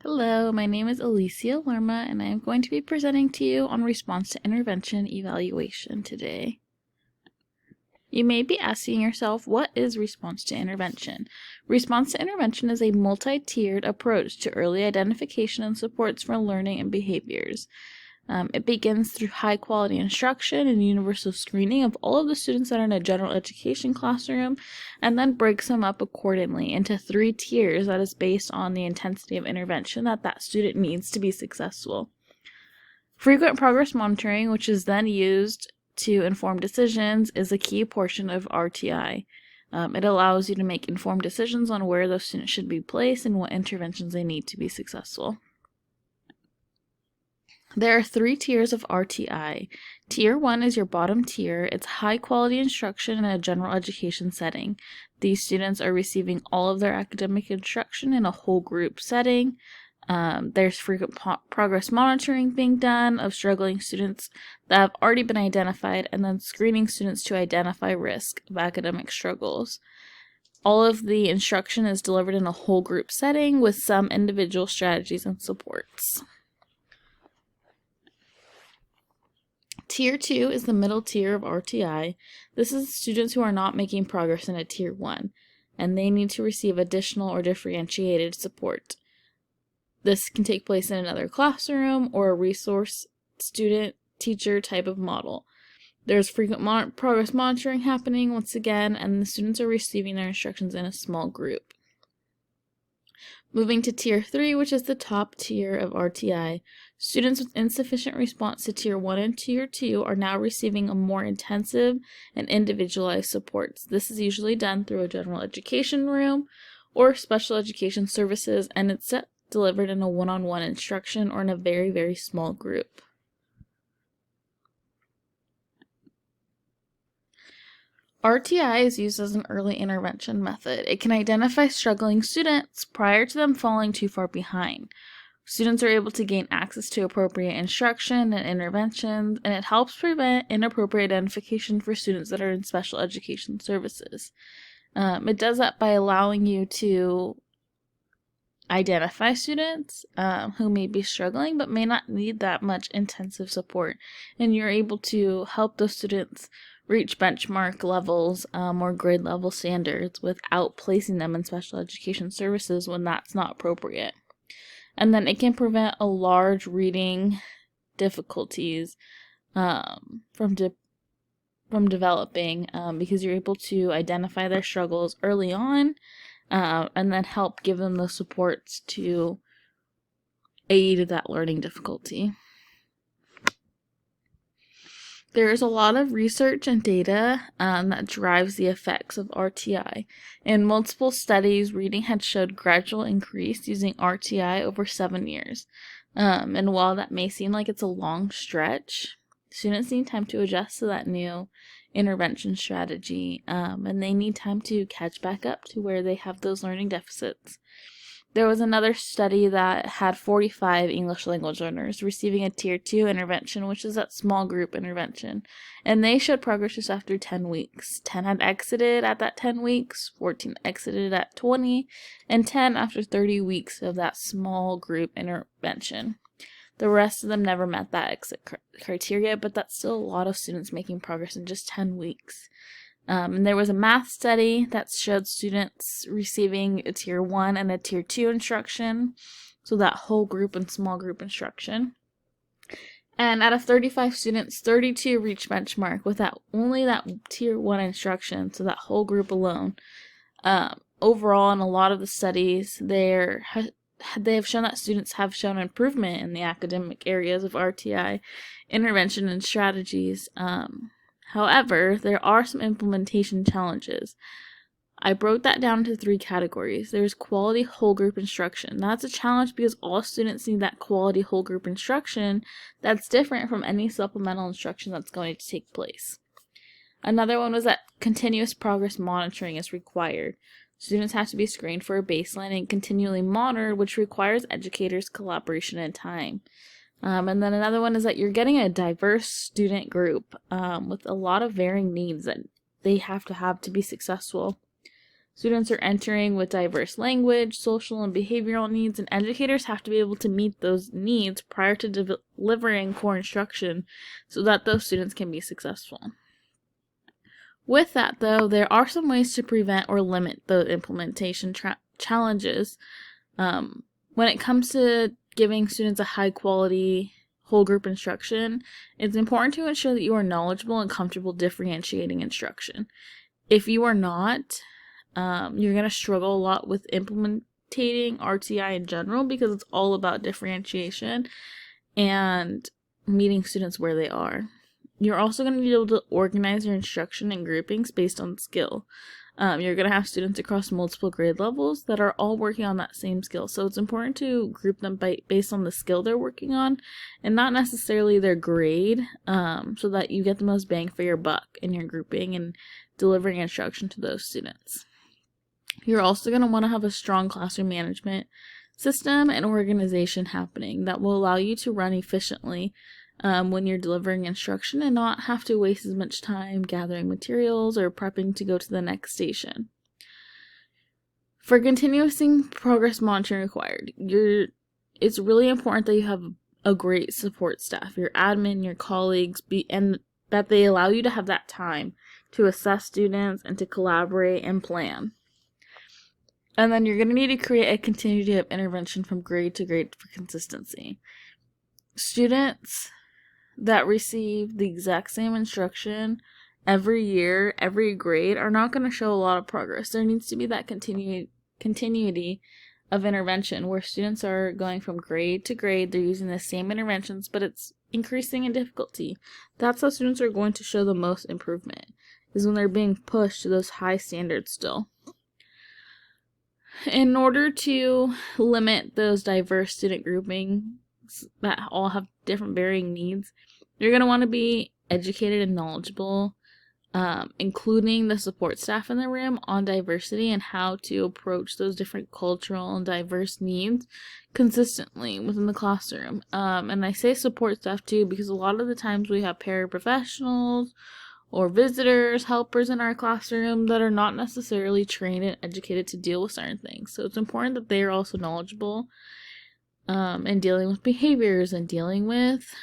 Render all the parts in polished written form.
Hello, my name is Alicia Lerma, and I am going to be presenting to you on response to intervention evaluation today. You may be asking yourself, what is response to intervention? Response to intervention is a multi-tiered approach to early identification and supports for learning and behaviors. It begins through high-quality instruction and universal screening of all of the students that are in a general education classroom, and then breaks them up accordingly into 3 tiers that is based on the intensity of intervention that student needs to be successful. Frequent progress monitoring, which is then used to inform decisions, is a key portion of RTI. It allows you to make informed decisions on where those students should be placed and what interventions they need to be successful. There are 3 tiers of RTI. Tier 1 is your bottom tier. It's high-quality instruction in a general education setting. These students are receiving all of their academic instruction in a whole group setting. There's frequent progress monitoring being done of struggling students that have already been identified, and then screening students to identify risk of academic struggles. All of the instruction is delivered in a whole group setting with some individual strategies and supports. Tier 2 is the middle tier of RTI. This is students who are not making progress in a Tier 1, and they need to receive additional or differentiated support. This can take place in another classroom or a resource student-teacher type of model. There's frequent progress monitoring happening once again, and the students are receiving their instructions in a small group. Moving to Tier 3, which is the top tier of RTI, students with insufficient response to Tier 1 and Tier 2 are now receiving a more intensive and individualized supports. This is usually done through a general education room or special education services, and it's delivered in a one-on-one instruction or in a very, very small group. RTI is used as an early intervention method. It can identify struggling students prior to them falling too far behind. Students are able to gain access to appropriate instruction and interventions, and it helps prevent inappropriate identification for students that are in special education services. It does that by allowing you to identify students who may be struggling but may not need that much intensive support, and you're able to help those students reach benchmark levels or grade level standards without placing them in special education services when that's not appropriate. And then it can prevent a large reading difficulties from developing because you're able to identify their struggles early on and then help give them the supports to aid that learning difficulty. There is a lot of research and data that drives the effects of RTI. In multiple studies, reading had showed gradual increase using RTI over 7 years. And while that may seem like it's a long stretch, students need time to adjust to that new intervention strategy, and they need time to catch back up to where they have those learning deficits. There was another study that had 45 English language learners receiving a Tier 2 intervention, which is that small group intervention, and they showed progress just after 10 weeks. 10 had exited at that 10 weeks, 14 exited at 20, and 10 after 30 weeks of that small group intervention. The rest of them never met that exit criteria, but that's still a lot of students making progress in just 10 weeks. And there was a math study that showed students receiving a Tier 1 and a Tier 2 instruction, so that whole group and small group instruction. And out of 35 students, 32 reached benchmark with only that Tier 1 instruction, so that whole group alone. Overall, in a lot of the studies, they have shown that students have shown improvement in the academic areas of RTI intervention and strategies. However, there are some implementation challenges. I broke that down into 3 categories. There's quality whole group instruction. That's a challenge because all students need that quality whole group instruction that's different from any supplemental instruction that's going to take place. Another one was that continuous progress monitoring is required. Students have to be screened for a baseline and continually monitored, which requires educators' collaboration and time. And then another one is that you're getting a diverse student group with a lot of varying needs that they have to be successful. Students are entering with diverse language, social, and behavioral needs, and educators have to be able to meet those needs prior to delivering core instruction so that those students can be successful. With that, though, there are some ways to prevent or limit the implementation challenges. When it comes to giving students a high-quality whole group instruction, it's important to ensure that you are knowledgeable and comfortable differentiating instruction. If you are not, you're going to struggle a lot with implementing RTI in general because it's all about differentiation and meeting students where they are. You're also going to be able to organize your instruction in groupings based on skill. You're going to have students across multiple grade levels that are all working on that same skill. So it's important to group them based on the skill they're working on and not necessarily their grade, so that you get the most bang for your buck in your grouping and delivering instruction to those students. You're also going to want to have a strong classroom management system and organization happening that will allow you to run efficiently when you're delivering instruction and not have to waste as much time gathering materials or prepping to go to the next station. For continuous progress monitoring required, it's really important that you have a great support staff, your admin, your colleagues, and that they allow you to have that time to assess students and to collaborate and plan. And then you're going to need to create a continuity of intervention from grade to grade for consistency. Students that receive the exact same instruction every year, every grade, are not going to show a lot of progress. There needs to be that continuity of intervention where students are going from grade to grade. They're using the same interventions, but it's increasing in difficulty. That's how students are going to show the most improvement, is when they're being pushed to those high standards still. In order to limit those diverse student groupings that all have different varying needs, you're going to want to be educated and knowledgeable, including the support staff in the room, on diversity and how to approach those different cultural and diverse needs consistently within the classroom. And I say support staff too because a lot of the times we have paraprofessionals or visitors, helpers in our classroom that are not necessarily trained and educated to deal with certain things. So it's important that they are also knowledgeable in dealing with behaviors and dealing with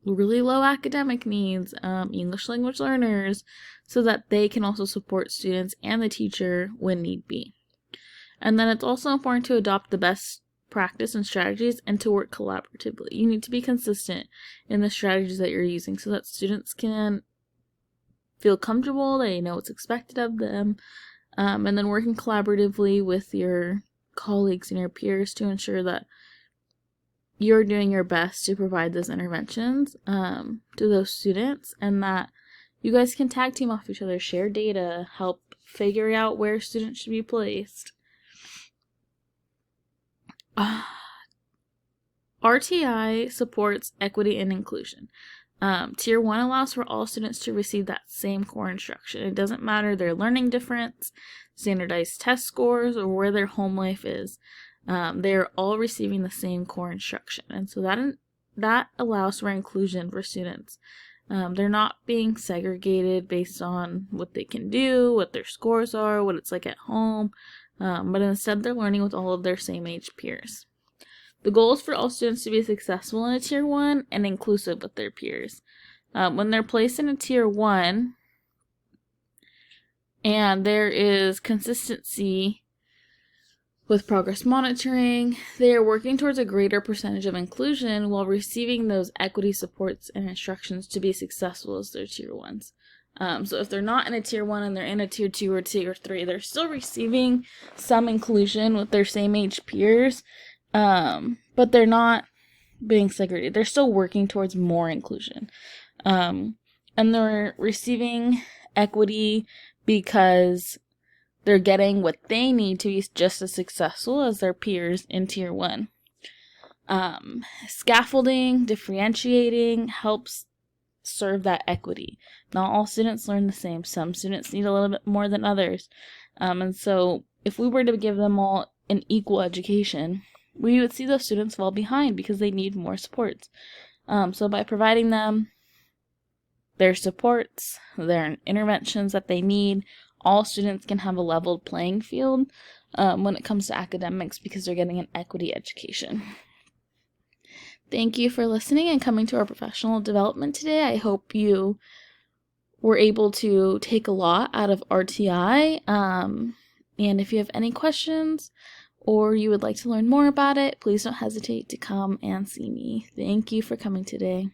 really low academic needs, English language learners, so that they can also support students and the teacher when need be. And then it's also important to adopt the best practice and strategies and to work collaboratively. You need to be consistent in the strategies that you're using so that students can feel comfortable, they know what's expected of them, and then working collaboratively with your colleagues and your peers to ensure that you're doing your best to provide those interventions to those students, and that you guys can tag team off each other, share data, help figure out where students should be placed. RTI supports equity and inclusion. Tier 1 allows for all students to receive that same core instruction. It doesn't matter their learning difference, standardized test scores, or where their home life is. They're all receiving the same core instruction. And so that allows for inclusion for students. They're not being segregated based on what they can do, what their scores are, what it's like at home, but instead they're learning with all of their same age peers. The goal is for all students to be successful in a Tier 1 and inclusive with their peers. When they're placed in a Tier 1 and there is consistency with progress monitoring, they are working towards a greater percentage of inclusion while receiving those equity supports and instructions to be successful as their Tier 1s. So if they're not in a Tier 1 and they're in a Tier 2 or Tier 3, they're still receiving some inclusion with their same age peers, but they're not being segregated. They're still working towards more inclusion. And they're receiving equity because they're getting what they need to be just as successful as their peers in Tier 1. Scaffolding, differentiating helps serve that equity. Not all students learn the same. Some students need a little bit more than others. And so if we were to give them all an equal education, we would see those students fall behind because they need more supports. So by providing them their supports, their interventions that they need all students can have a leveled playing field when it comes to academics because they're getting an equity education. Thank you for listening and coming to our professional development today. I hope you were able to take a lot out of RTI. And if you have any questions or you would like to learn more about it, please don't hesitate to come and see me. Thank you for coming today.